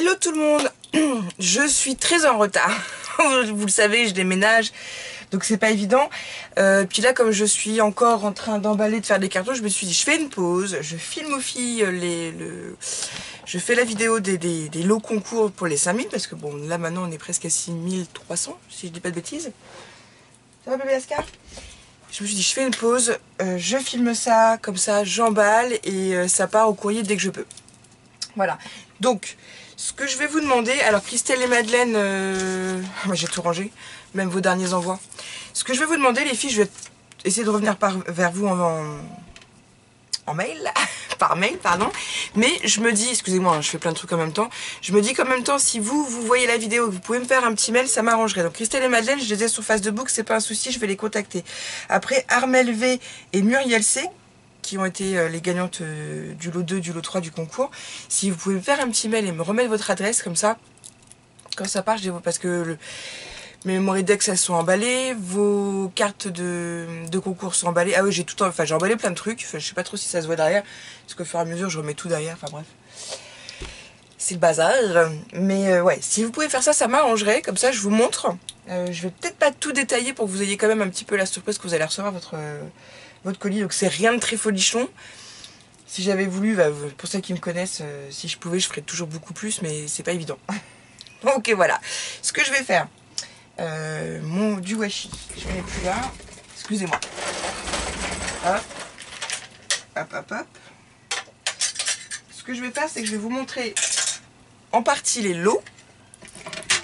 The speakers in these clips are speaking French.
Hello tout le monde. Je suis très en retard. Vous le savez, je déménage, donc c'est pas évident. Puis là, comme je suis encore en train d'emballer, de faire des cartons, je me suis dit, je fais une pause, je filme aux filles je fais la vidéo des lots concours pour les 5000, parce que bon, là maintenant on est presque à 6300, si je dis pas de bêtises. Ça va bébé Ascar? Je me suis dit, je fais une pause, je filme ça, comme ça j'emballe et ça part au courrier dès que je peux. Voilà, donc ce que je vais vous demander, alors Christelle et Madeleine, moi j'ai tout rangé, même vos derniers envois. Ce que je vais vous demander les filles, je vais essayer de revenir vers vous en mail, par mail pardon, mais je me dis, excusez-moi, je fais plein de trucs en même temps, je me dis qu'en même temps si vous voyez la vidéo, vous pouvez me faire un petit mail, ça m'arrangerait. Donc Christelle et Madeleine, je les ai sur Facebook, c'est pas un souci, je vais les contacter. Après Armel V et Muriel C, qui ont été les gagnantes du lot 2, du lot 3 du concours. Si vous pouvez me faire un petit mail et me remettre votre adresse, comme ça, quand ça part, parce que mes mémoires Dex, elles sont emballées, vos cartes de concours sont emballées. Ah oui, j'ai emballé plein de trucs, enfin, je sais pas trop si ça se voit derrière, parce qu'au fur et à mesure, je remets tout derrière, enfin bref. C'est le bazar, mais ouais, si vous pouvez faire ça, ça m'arrangerait, comme ça je vous montre. Je vais peut-être pas tout détailler pour que vous ayez quand même un petit peu la surprise que vous allez recevoir votre colis, donc c'est rien de très folichon. Si j'avais voulu, pour ceux qui me connaissent, si je pouvais, je ferais toujours beaucoup plus, mais c'est pas évident. Ok, voilà. Ce que je vais faire, du washi, je n'en ai plus là. Excusez-moi. Hop, hop, hop, hop. Ce que je vais faire, c'est que je vais vous montrer en partie les lots,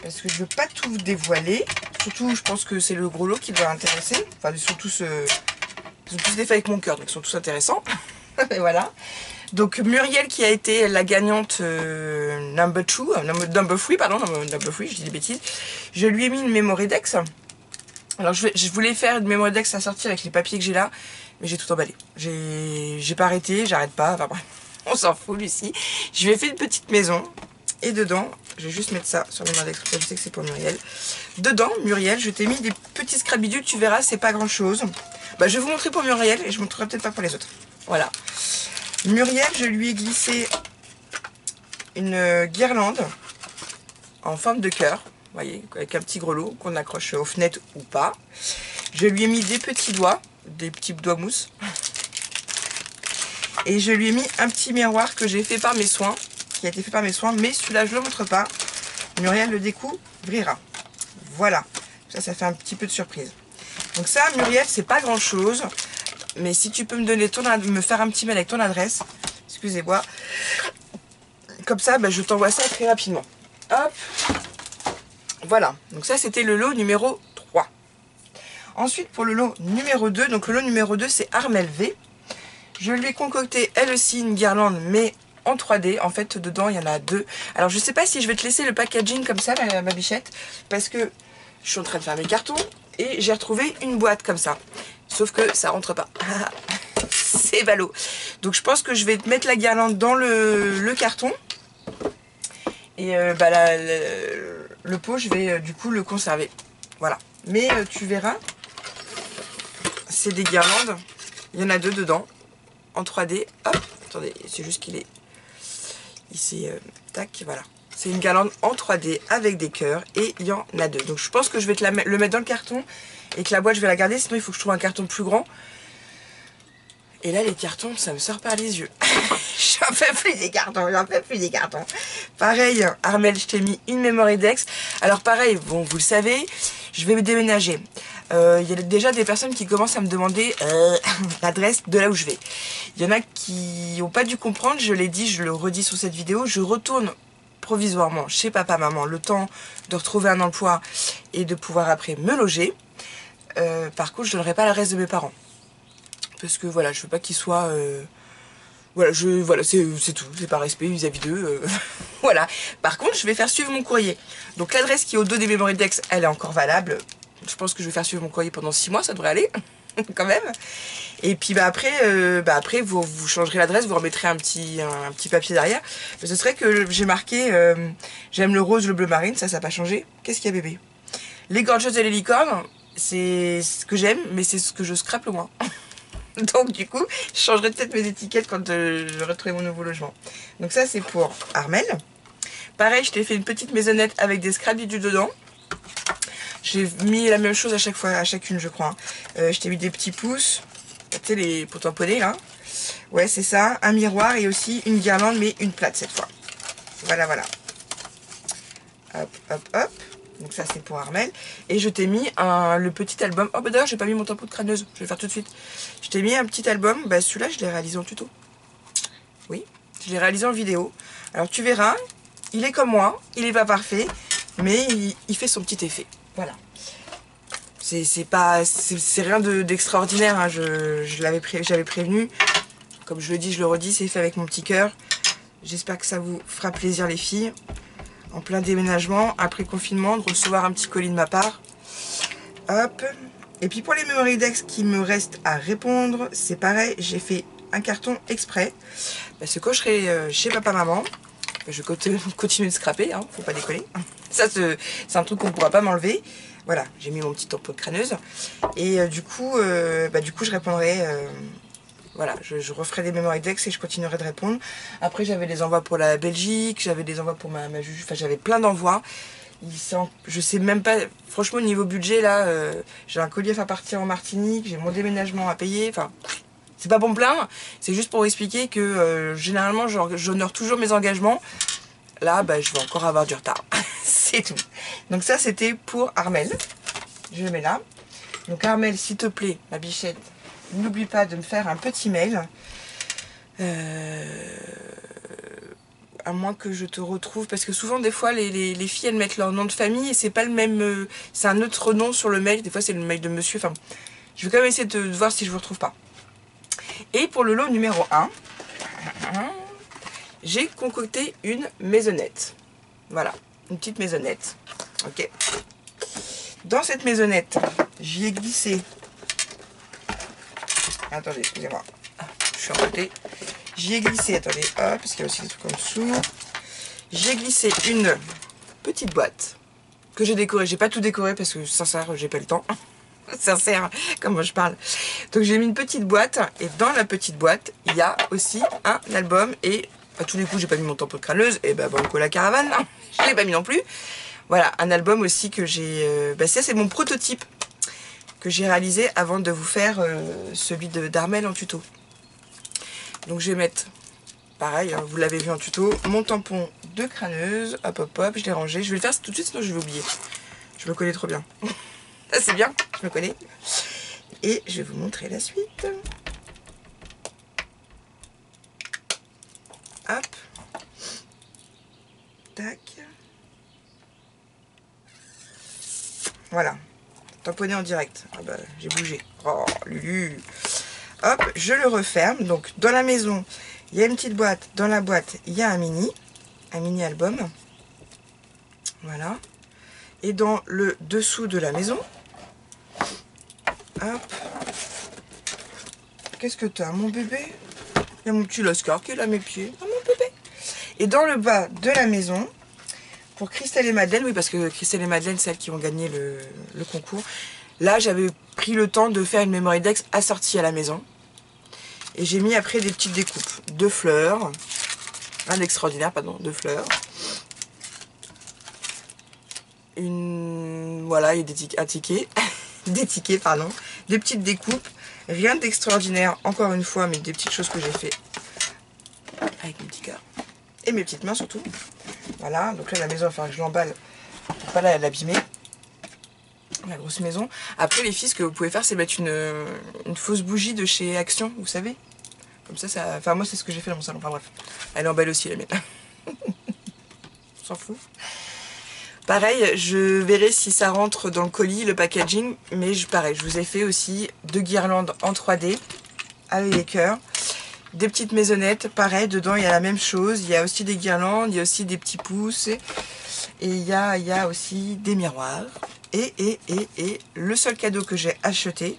parce que je veux pas tout vous dévoiler. Surtout, je pense que c'est le gros lot qui doit intéresser. Enfin, ils sont tous des faits avec mon cœur, donc ils sont tous intéressants. Et voilà. Donc Muriel qui a été la gagnante number 3, je dis des bêtises. Je lui ai mis une memory Dex. Alors je voulais faire une memory Dex à sortir avec les papiers que j'ai là, mais j'ai tout emballé. J'ai pas arrêté, j'arrête pas, enfin bref, on s'en fout Lucie. Je lui ai fait une petite maison et dedans, je vais juste mettre ça sur le memory Dex, je sais que c'est pour Muriel. Dedans, Muriel, je t'ai mis des petits scrabidules, tu verras, c'est pas grand chose. Je vais vous montrer pour Muriel et je ne montrerai peut-être pas pour les autres. Voilà. Muriel, je lui ai glissé une guirlande en forme de cœur, vous voyez, avec un petit grelot qu'on accroche aux fenêtres ou pas. Je lui ai mis des petits doigts, des petits doigts mousse. Et je lui ai mis un petit miroir que j'ai fait par mes soins, qui a été fait par mes soins, mais celui-là je ne le montre pas. Muriel le découvrira. Voilà, ça fait un petit peu de surprise. Donc ça, Muriel, c'est pas grand chose. Mais si tu peux me donner me faire un petit mail avec ton adresse, excusez-moi, comme ça, je t'envoie ça très rapidement. Hop, voilà. Donc ça, c'était le lot numéro 3. Ensuite, pour le lot numéro 2, donc le lot numéro 2, c'est Armel V. Je lui ai concocté, elle aussi, une guirlande, mais en 3D. En fait, dedans, il y en a 2. Alors, je sais pas si je vais te laisser le packaging comme ça, ma bichette, parce que je suis en train de faire mes cartons et j'ai retrouvé une boîte comme ça. Sauf que ça rentre pas. C'est ballot. Donc je pense que je vais mettre la guirlande dans le carton. Et le pot, je vais du coup le conserver. Voilà. Mais tu verras, c'est des guirlandes. Il y en a 2 dedans. En 3D. Hop. Attendez, c'est juste qu'il est ici. Tac, voilà. C'est une guirlande en 3D avec des cœurs. Et il y en a 2. Donc je pense que je vais le mettre dans le carton. Et que la boîte je vais la garder, sinon il faut que je trouve un carton plus grand. Et là les cartons, ça me sort par les yeux. J'en peux plus des cartons, j'en peux plus des cartons. Pareil, Armel, je t'ai mis une memory Dex. Alors pareil, bon vous le savez, je vais me déménager. Il y a déjà des personnes qui commencent à me demander l'adresse de là où je vais. Il y en a qui n'ont pas dû comprendre, je l'ai dit, je le redis sur cette vidéo, je retourne provisoirement chez papa, maman, le temps de retrouver un emploi et de pouvoir après me loger. Par contre, je ne donnerai pas l'adresse de mes parents. Parce que voilà, je veux pas qu'ils soient... voilà, c'est tout. C'est par respect vis-à-vis d'eux. Voilà. Par contre, je vais faire suivre mon courrier. Donc l'adresse qui est au dos des memory Dex, elle est encore valable. Je pense que je vais faire suivre mon courrier pendant 6 mois, ça devrait aller. Quand même. Et puis après vous changerez l'adresse, vous remettrez un petit papier derrière. Mais ce serait que j'ai marqué j'aime le rose, le bleu marine, ça n'a pas changé. Qu'est-ce qu'il y a bébé? Les gorgeuses et les licornes, c'est ce que j'aime, mais c'est ce que je scrape le moins. Donc du coup, je changerai peut-être mes étiquettes quand je retrouverai mon nouveau logement. Donc ça c'est pour Armel. pareil, je t'ai fait une petite maisonnette avec des scrabides dedans. J'ai mis la même chose à chaque fois, à chacune je crois. Je t'ai mis des petits pouces, tu sais les pour tamponner là. Ouais c'est ça, un miroir et aussi une guirlande mais une plate cette fois. Voilà voilà. Hop hop hop. Donc ça c'est pour Armel. Et je t'ai mis le petit album. Oh bah d'ailleurs j'ai pas mis mon tampon de crâneuse, je vais le faire tout de suite. Je t'ai mis un petit album, bah celui-là je l'ai réalisé en tuto. Oui, je l'ai réalisé en vidéo. Alors tu verras, il est comme moi, il est pas parfait, mais il fait son petit effet. Voilà. C'est rien d'extraordinaire, hein. J'avais prévenu. Comme je le dis, je le redis, c'est fait avec mon petit cœur. J'espère que ça vous fera plaisir les filles. En plein déménagement, après confinement, de recevoir un petit colis de ma part. Hop. Et puis pour les memory decks qui me restent à répondre, c'est pareil, j'ai fait un carton exprès. Parce que quand je serai chez papa-maman, je continue de scraper, hein, faut pas décoller. Ça, c'est un truc qu'on ne pourra pas m'enlever. Voilà, j'ai mis mon petit tampon de crâneuse. Et du coup, je répondrai. Voilà, je referai des memory decks et je continuerai de répondre. Après, j'avais des envois pour la Belgique, j'avais des envois pour ma juge. Enfin, j'avais plein d'envois. Je sais même pas. Franchement, au niveau budget, là, j'ai un colis à faire partir en Martinique, j'ai mon déménagement à payer. Enfin, c'est pas pour me plaindre. C'est juste pour expliquer que généralement, j'honore toujours mes engagements. Là, je vais encore avoir du retard. C'est tout. Donc ça, c'était pour Armel. Je le mets là. Donc Armel, s'il te plaît, ma bichette, n'oublie pas de me faire un petit mail. À moins que je te retrouve. Parce que souvent, des fois, les filles, elles mettent leur nom de famille et c'est pas le même... c'est un autre nom sur le mail. Des fois, c'est le mail de monsieur. Enfin, je vais quand même essayer de voir si je ne vous retrouve pas. Et pour le lot numéro 1... j'ai concocté une maisonnette. Voilà, une petite maisonnette. Ok. Dans cette maisonnette, j'y ai glissé. Attendez, excusez-moi. Je suis embêtée. J'y ai glissé, attendez, hop, parce qu'il y a aussi des trucs en dessous. J'ai glissé une petite boîte que j'ai décorée. J'ai pas tout décoré parce que, sincère, j'ai pas le temps. Sincère, comme je parle. Donc j'ai mis une petite boîte et dans la petite boîte, il y a aussi un album et à tous les coups, j'ai pas mis mon tampon de crâneuse et banco la caravane, hein. Je l'ai pas mis non plus. Voilà, un album aussi que j'ai... ça, c'est mon prototype que j'ai réalisé avant de vous faire celui d'Armel en tuto. Donc je vais mettre, pareil, hein, vous l'avez vu en tuto, mon tampon de crâneuse. Hop, hop, hop, je l'ai rangé. Je vais le faire tout de suite, sinon je vais oublier. Je me connais trop bien. Ça, c'est bien, je me connais. Et je vais vous montrer la suite. Hop. Tac. Voilà. Tamponné en direct. Ah bah, j'ai bougé. Oh, Lulu. Hop, je le referme. Donc, dans la maison, il y a une petite boîte. Dans la boîte, il y a un mini album. Voilà. Et dans le dessous de la maison, hop. Qu'est-ce que t'as, mon bébé? Il y a mon petit Lascar qui est là à mes pieds. Oh, mon bébé. Et dans le bas de la maison, pour Christelle et Madeleine, oui, parce que Christelle et Madeleine, c'est celles qui ont gagné le concours. Là, j'avais pris le temps de faire une memory decks assortie à la maison. Et j'ai mis après des petites découpes. 2 fleurs. Un extraordinaire, pardon, 2 fleurs. Voilà, il y a un ticket. Des tickets, pardon. Des petites découpes. Rien d'extraordinaire, encore une fois, mais des petites choses que j'ai fait avec mes petits cœurs. Et mes petites mains surtout. Voilà, donc là la maison, il va falloir que je l'emballe pour pas l'abîmer. La grosse maison. Après les filles, ce que vous pouvez faire, c'est mettre une fausse bougie de chez Action, vous savez. Comme ça, enfin moi c'est ce que j'ai fait dans mon salon. Enfin bref, elle est emballée aussi la mienne. On s'en fout. Pareil, je verrai si ça rentre dans le colis, le packaging. Mais pareil, je vous ai fait aussi 2 guirlandes en 3D avec les cœurs. Des petites maisonnettes, pareil, dedans il y a la même chose. Il y a aussi des guirlandes, il y a aussi des petits pouces. Et il y a aussi des miroirs. Et le seul cadeau que j'ai acheté,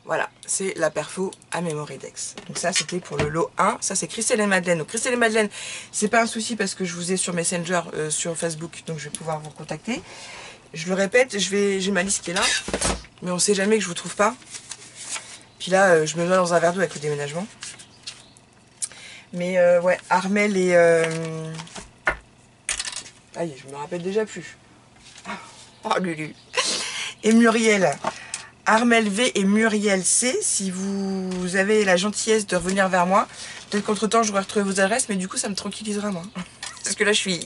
voilà, c'est la perfo à Memory Decks. Donc ça, c'était pour le lot 1. Ça, c'est Christelle et Madeleine. Donc Christelle et Madeleine, c'est pas un souci parce que je vous ai sur Messenger, sur Facebook. Donc je vais pouvoir vous contacter. Je le répète, j'ai ma liste qui est là. Mais on sait jamais que je vous trouve pas. Puis là, je me mets dans un verre d'eau avec le déménagement. Mais ouais, Armel et... Aïe, je me rappelle déjà plus. Oh Lulu. Et Muriel. Armel V et Muriel C. Si vous avez la gentillesse de revenir vers moi. Peut-être qu'entre temps, j'aurai retrouvé vos adresses. Mais du coup, ça me tranquillisera moins. Parce que là, je suis...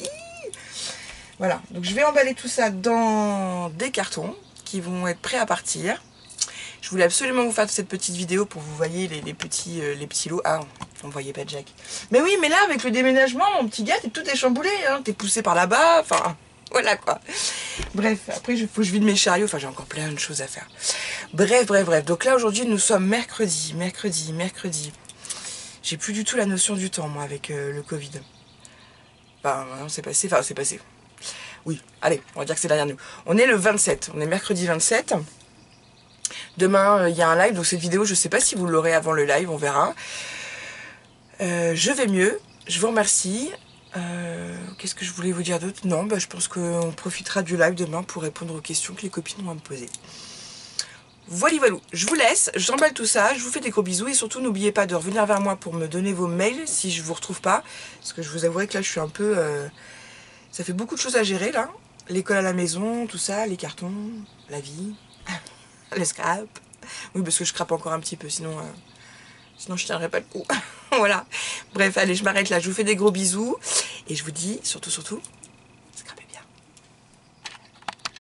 Voilà. Donc, je vais emballer tout ça dans des cartons qui vont être prêts à partir. Je voulais absolument vous faire cette petite vidéo pour vous voyez les petits lots. Ah, on voyait pas Jack. Mais oui, mais là, avec le déménagement, mon petit gars, tout est chamboulé. Hein. T'es poussé par là-bas. Enfin, voilà quoi. Bref, après, il faut que je vide mes chariots. Enfin, j'ai encore plein de choses à faire. Bref. Donc là, aujourd'hui, nous sommes mercredi. J'ai plus du tout la notion du temps, moi, avec le Covid. Enfin, c'est passé. Enfin, c'est passé. Oui, allez, on va dire que c'est derrière nous. On est le 27. On est mercredi 27. Demain, il y a un live, donc cette vidéo, je ne sais pas si vous l'aurez avant le live, on verra. Je vais mieux, je vous remercie. Qu'est-ce que je voulais vous dire d'autre? Non, bah, je pense qu'on profitera du live demain pour répondre aux questions que les copines vont me poser. Voilà, je vous laisse, j'emballe tout ça, je vous fais des gros bisous et surtout n'oubliez pas de revenir vers moi pour me donner vos mails si je ne vous retrouve pas. Parce que je vous avouerai que là, je suis un peu... Ça fait beaucoup de choses à gérer là. L'école à la maison, tout ça, les cartons, la vie... Le scrap. Oui, parce que je scrape encore un petit peu, sinon je tiendrai pas le coup. Voilà. Bref, allez, je m'arrête là. Je vous fais des gros bisous. Et je vous dis, surtout,